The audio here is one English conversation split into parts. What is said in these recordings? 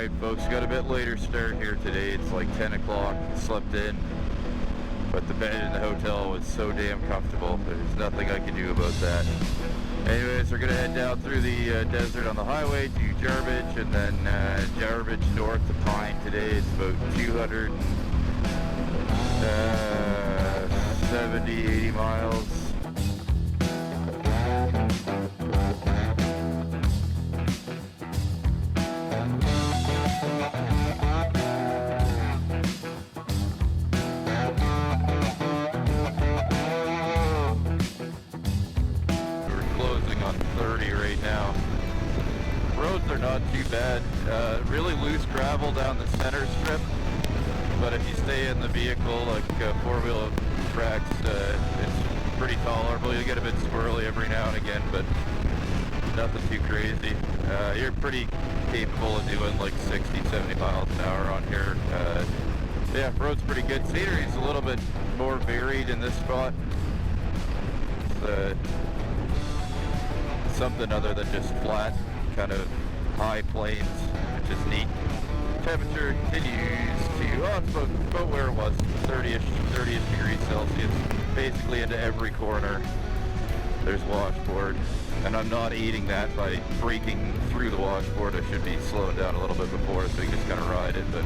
Alright folks, got a bit later start here today. It's like 10 o'clock, slept in, but the bed in the hotel was so damn comfortable. There's nothing I can do about that. Anyways, we're gonna head down through the desert on the highway to Jarbidge, and then Jarbidge north to Pine today. It's about 270, 80 miles. Roads are not too bad. Really loose gravel down the center strip, but if you stay in the vehicle like four-wheel tracks, it's pretty tolerable. You get a bit squirrely every now and again, but nothing too crazy. You're pretty capable of doing like 60, 70 miles an hour on here. Yeah, road's pretty good. Scenery's a little bit more varied in this spot. It's something other than just flat, kind of high plains, which is neat. Temperature continues to, it's about where it was, 30-ish degrees Celsius. Basically into every corner there's washboard, and I'm not aiding that by breaking through the washboard. I should be slowing down a little bit before so you can just kind of ride it, but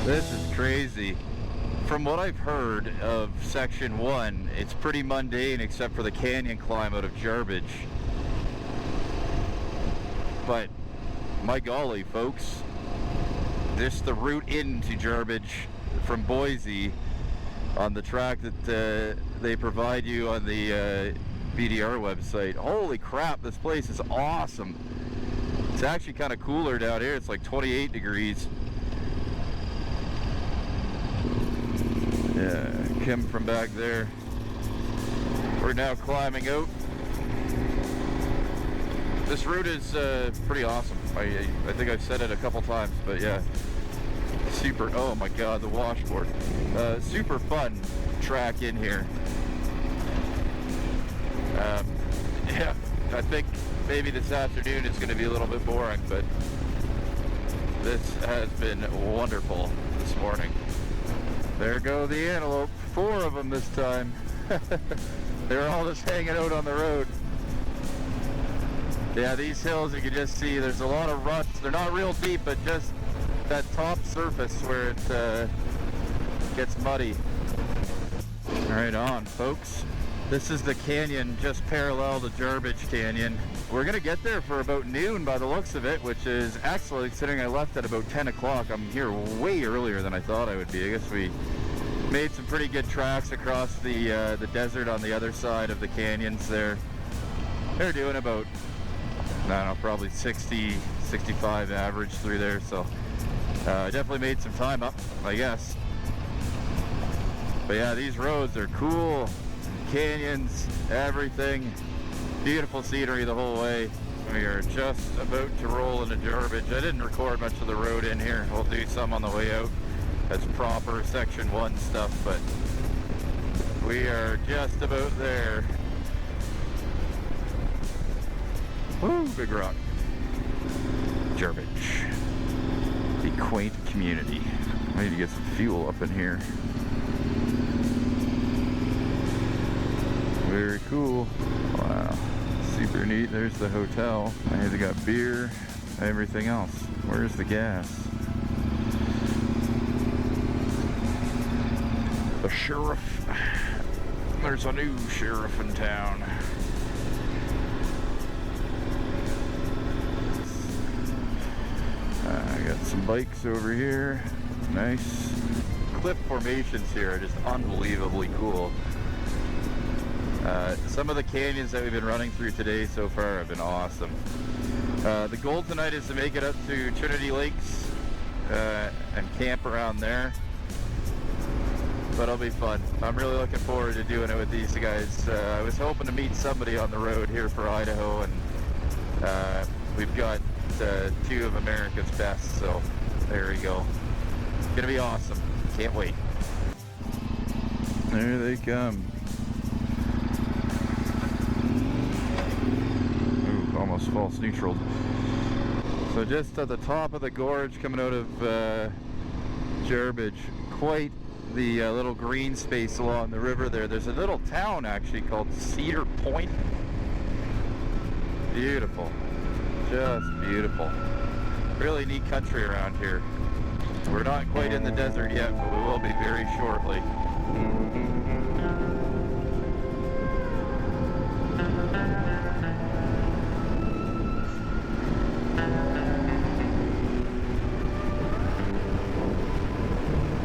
this is crazy. From what I've heard of Section 1, it's pretty mundane except for the canyon climb out of Jarbidge. But, my golly, folks, this the route into Jarbidge from Boise on the track that they provide you on the BDR website. Holy crap, this place is awesome. It's actually kind of cooler down here. It's like 28 degrees. Yeah, Kim from back there. We're now climbing out. This route is pretty awesome. I think I've said it a couple times, but yeah, super. Oh my God, the washboard. Super fun track in here. Yeah, I think maybe this afternoon is going to be a little bit boring, but this has been wonderful this morning. There go the antelope, 4 of them this time. They're all just hanging out on the road. Yeah, these hills you can just see there's a lot of ruts. They're not real deep, but just that top surface where it gets muddy. Right on, folks. This is the canyon just parallel to Jarbidge Canyon. We're gonna get there for about noon by the looks of it, which is excellent considering I left at about 10 o'clock. I'm here way earlier than I thought I would be. I guess we made some pretty good tracks across the desert on the other side of the canyons there. They're doing about, I don't know, probably 60, 65 average through there, so definitely made some time up, I guess. But yeah, these roads are cool. Canyons, everything. Beautiful scenery the whole way. We are just about to roll into Jarbidge. I didn't record much of the road in here. We'll do some on the way out. That's proper Section 1 stuff, but we are just about there. Woo, big rock. Jarbidge. The quaint community. I need to get some fuel up in here. Very cool. Wow. Super neat. There's the hotel. And they got beer, everything else. Where's the gas? The sheriff. There's a new sheriff in town. I got some bikes over here. Nice. Cliff formations here are just unbelievably cool. Some of the canyons that we've been running through today so far have been awesome. The goal tonight is to make it up to Trinity Lakes and camp around there. But it'll be fun. I'm really looking forward to doing it with these guys. I was hoping to meet somebody on the road here for Idaho, and we've got two of America's best, so there we go. It's gonna be awesome. Can't wait. There they come. Ooh, almost false neutral. So just at the top of the gorge coming out of Jarbidge, quite the little green space along the river there. There's a little town actually called Cedar Point. Beautiful. Just beautiful. Really neat country around here. We're not quite in the desert yet, but we will be very shortly.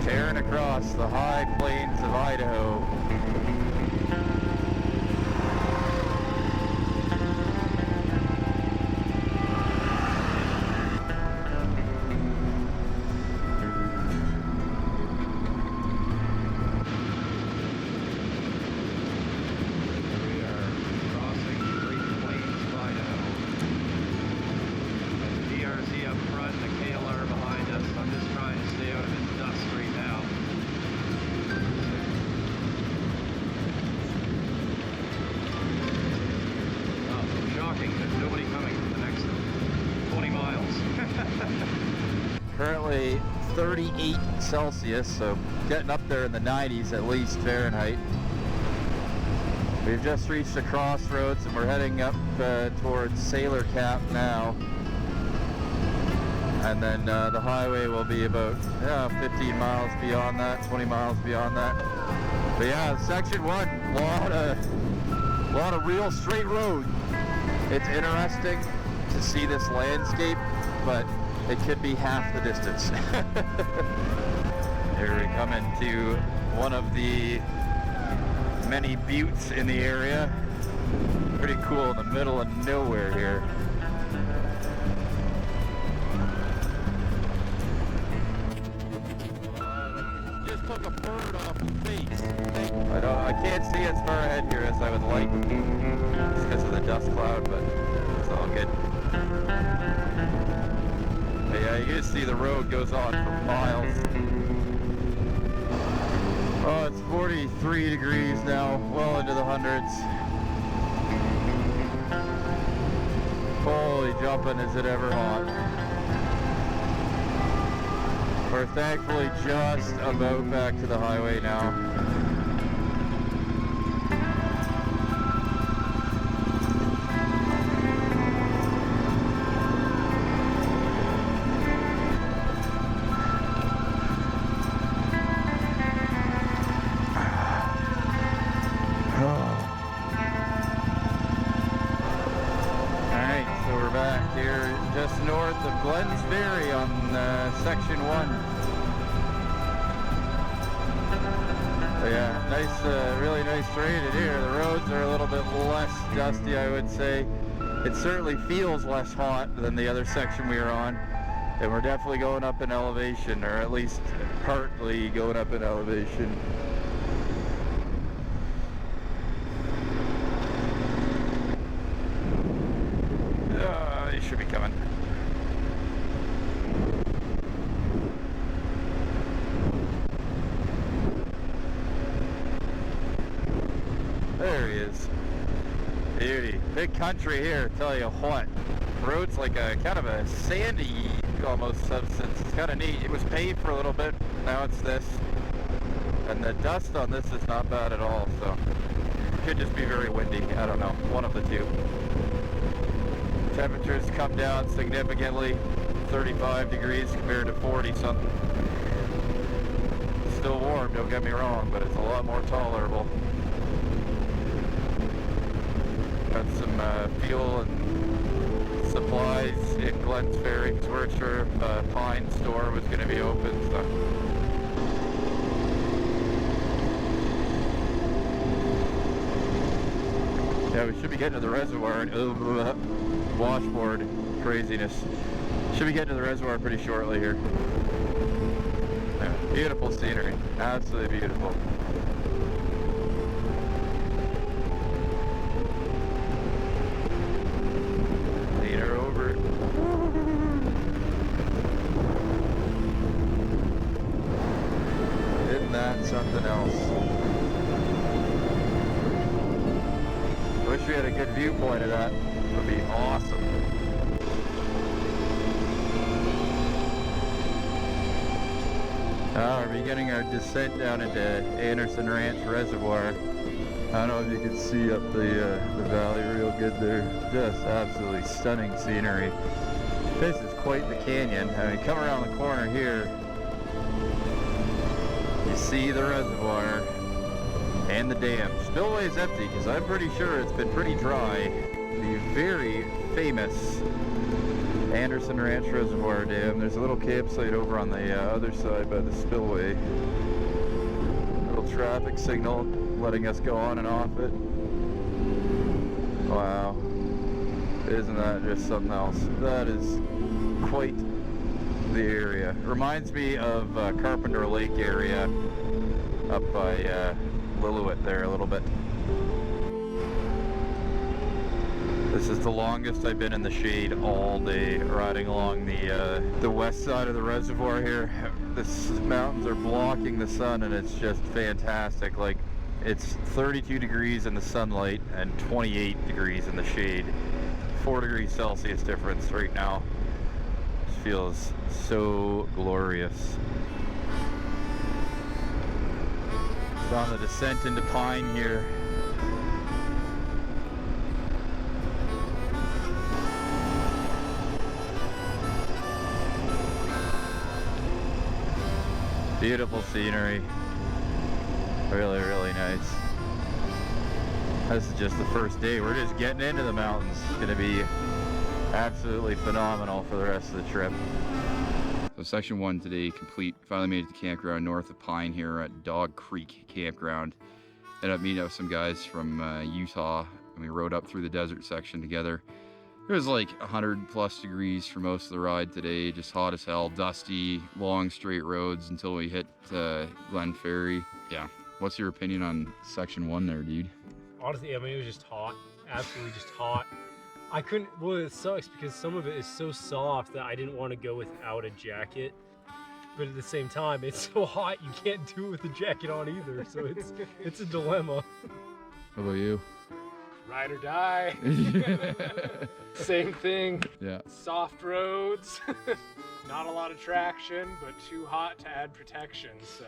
Tearing across the high plains of Idaho. Currently 38 Celsius, so getting up there in the 90s at least Fahrenheit. We've just reached the crossroads and we're heading up towards Sailor Cap now. And then the highway will be about 15 miles beyond that, 20 miles beyond that. But yeah, section 1, a lot of real straight road. It's interesting to see this landscape, but it could be half the distance. Here we come into one of the many buttes in the area. Pretty cool in the middle of nowhere here. Just took a bird off the face. I can't see as far ahead here as I would like, just because of the dust cloud, but it's all good. But yeah, you can see the road goes on for miles. Oh, it's 43 degrees now, well into the hundreds. Holy jumping, is it ever hot. We're thankfully just about back to the highway now. Just north of Glens Ferry on section 1. So yeah, nice, really nice terrain in here. The roads are a little bit less dusty, I would say. It certainly feels less hot than the other section we were on. And we're definitely going up in elevation, or at least partly going up in elevation. They should be coming. There he is. Beauty. Big country here, tell you what. Road's like a kind of a sandy almost substance. It's kind of neat. It was paved for a little bit, now it's this. And the dust on this is not bad at all, so could just be very windy. I don't know. One of the two. Temperatures come down significantly. 35 degrees compared to 40 something. Still warm, don't get me wrong, but it's a lot more tolerable. Got some fuel and supplies in Glens Ferry because we weren't sure if Pine store was going to be open. So. Yeah, we should be getting to the reservoir. Washboard craziness. Should be getting to the reservoir pretty shortly here. Yeah, beautiful scenery. Absolutely beautiful. Lean her over. Isn't that something else? Wish we had a good viewpoint of that. It would be awesome. We're beginning our descent down into Anderson Ranch Reservoir. I don't know if you can see up the valley real good there. Just absolutely stunning scenery. This is quite the canyon. I mean, come around the corner here, you see the reservoir and the dam. Spillway is empty because I'm pretty sure it's been pretty dry. The very famous Anderson Ranch Reservoir Dam. There's a little campsite over on the other side by the spillway. Little traffic signal letting us go on and off it. Wow. Isn't that just something else? That is quite the area. Reminds me of Carpenter Lake area up by Lillooet there a little bit. This is the longest I've been in the shade all day, riding along the west side of the reservoir here. The mountains are blocking the sun and it's just fantastic. Like, it's 32 degrees in the sunlight and 28 degrees in the shade. 4 degrees Celsius difference right now. It feels so glorious. It's on the descent into Pine here. Beautiful scenery. Really, really nice. This is just the first day. We're just getting into the mountains. It's going to be absolutely phenomenal for the rest of the trip. So section 1 today complete. Finally made it to the campground north of Pine here at Dog Creek Campground. Ended up meeting up with some guys from Utah, and we rode up through the desert section together. It was like 100+ degrees for most of the ride today, just hot as hell, dusty, long straight roads until we hit Glen Ferry. Yeah, what's your opinion on section 1 there, dude? Honestly, I mean, it was just hot, absolutely just hot. I couldn't, well, it sucks because some of it is so soft that I didn't want to go without a jacket. But at the same time, it's so hot you can't do it with the jacket on either, so it's a dilemma. How about you? Ride or die. Same thing. Yeah. Soft roads. Not a lot of traction, but too hot to add protection. So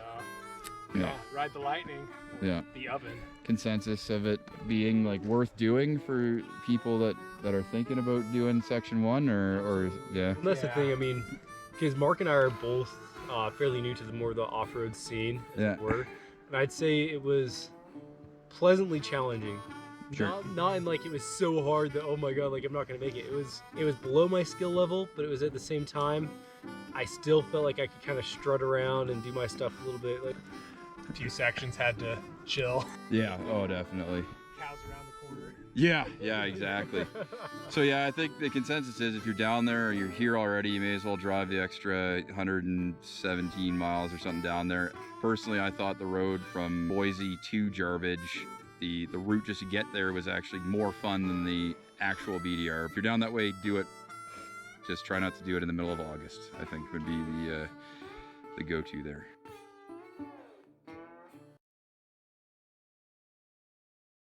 yeah, ride the lightning. Yeah. The oven. Consensus of it being like worth doing for people that are thinking about doing section 1 or yeah. And that's the thing. I mean, because Mark and I are both fairly new to the more the off-road scene, as it were, and I'd say it was pleasantly challenging. Sure. Not in like it was so hard that oh my god, like I'm not gonna make it. It was below my skill level, but it was at the same time I still felt like I could kind of strut around and do my stuff a little bit. Like a few sections had to chill. Yeah. Oh, definitely. Cows around the corner. Yeah. Yeah. Exactly. So yeah, I think the consensus is if you're down there or you're here already, you may as well drive the extra 117 miles or something down there. Personally, I thought the road from Boise to Jarbidge, the route just to get there was actually more fun than the actual BDR. If you're down that way, do it. Just try not to do it in the middle of August, I think would be the go-to there.